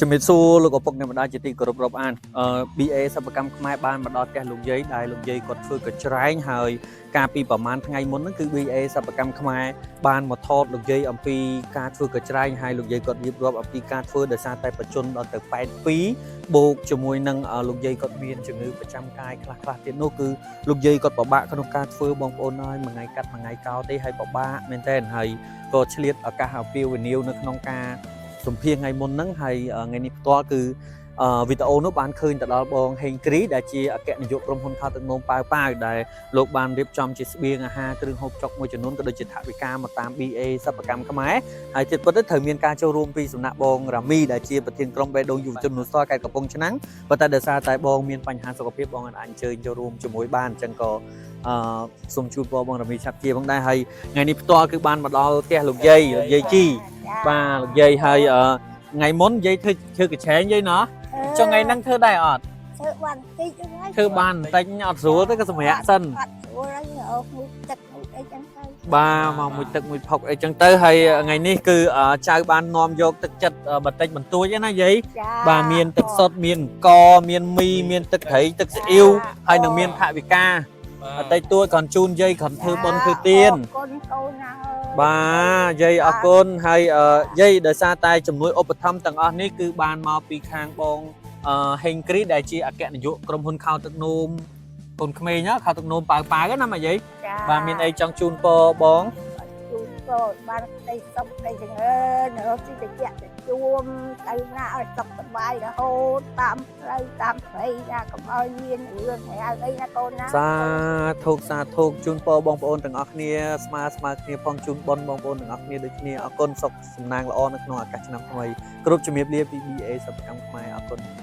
ជំរាបសួរលោកឪពុកអ្នកម្ដាយជាទីគោរពរាប់អានBA សិប្បកម្មខ្មែរបានមកដល់ផ្ទះលោកយាយដែលលោកយាយគាត់ធ្វើកញ្ច្រែងហើយកាលពីប្រហែលថ្ងៃមុនហ្នឹងគឺ BA សិប្បកម្មខ្មែរបានមកថតលោកយាយអំពីការធ្វើកញ្ច្រែងហើយលោកយាយគាត់រៀបរាប់អំពីការធ្វើដោយសារតែបច្ចុប្បន្នដល់ទៅ82បូកជាមួយនឹងលោកយាយគាត់មានជំងឺប្រចាំកាយខ្លះទៀតនោះគឺលោកយាយគាត់ពិបាកក្នុងការធ្វើបងប្អូនហើយមួយថ្ងៃកាត់មួយថ្ងៃកោទេហើយពិបាកមែនទែនហើយក៏ឆ្លៀតឱកាសអំពាវនាវនៅក្នុងការសម្ភារថ្ងៃមុនហ្នឹងហើយថ្ងៃនេះផ្ទាល់គឺវីដេអូនោះបានឃើញទៅដល់បងហេងគ្រីដែលជាអគ្គនាយកក្រុមហ៊ុនខោទឹកនោមប៉ាវប៉ាវដែលលោកបានរៀបចំជាស្បៀងអាហារគ្រឿងហូបចុកមួយចំនួនក៏ដូចជាថវិកាមកតាម BA សិប្បកម្មខ្មែរហើយទៀតពិតទៅត្រូវមានការចូលរួមពីសំណាក់បងរ៉ាមីដែលជាប្រធានក្រុមបេះដូងយុវជនមនុស្សខេត្តកំពង់ឆ្នាំងប៉ុន្តែដោយសារតែបងមានបញ្ហាសុខភាពបងអាចអញ្ជើញចូលរួមជាមួយបានអញ្ចឹងក៏សូមជូនពរបងរ៉ាមីឆាប់ជាផងដែរហើយថ្ងៃនេះផ្ទាល់គឺបានមកដល់ផ្ទះលោកយាយជីបាទលោកយាយហើយថ្ងៃមុនយាយធ្វើកញ្ឆែងយាយណោះចុះថ្ងៃហ្នឹងធ្វើដែរអត់ធ្វើបានតិចហ្នឹងធ្វើបានបន្តិចអត់ស្រួលទេក៏សម្រាប់សិនអត់ស្រួលហើយអូមួយទឹកមួយអីចឹងទៅបាទមកមួយទឹកមួយផុកអីចឹងទៅហើយថ្ងៃនេះគឺចៅបាននាំយកទឹកចិត្តបន្តិចបន្តួចណាយាយបាទមានទឹកសុទ្ធមានកមានមីមានទឹកត្រីទឹកស្អ៊ីវហើយនឹងមានថវិកាអតិតួចគាត់ជូនយាយគាត់ធ្វើបុណ្យធ្វើទានកូនកូនណាបាទយាយអរគុណហើយយាយដោយសារតែជំនួយឧបត្ថម្ភទាំងអស់នេះគឺបានមកពីខាងបងហេងគ្រីដែលជាអគ្គនាយកក្រុមហ៊ុនខោទឹកនោមកូនក្មេងខោទឹកនោមប៉ាវណាមកយាយបាទមានអីចង់ជូនពរបងជូនពរបានក្តីសុខក្តីចម្រើនរកទីតិចទៅជួមទៅណាឲ្យសុខសប្បាយរហូតតាមផ្លូវតាមព្រៃណាកុំឲ្យមានរឿងអីអីណាកូនណាសាធុជូនពរបងប្អូនទាំងអស់គ្នាស្មើគ្នាផងជូនបុណ្យបងប្អូនទាំងអស់គ្នាដូចគ្នាអរគុណសុខសំណាងល្អនៅក្នុងឱកាសឆ្នាំថ្មីគ្រប់ជំរាបលាពី BA សិប្បកម្មខ្មែរអរគុណ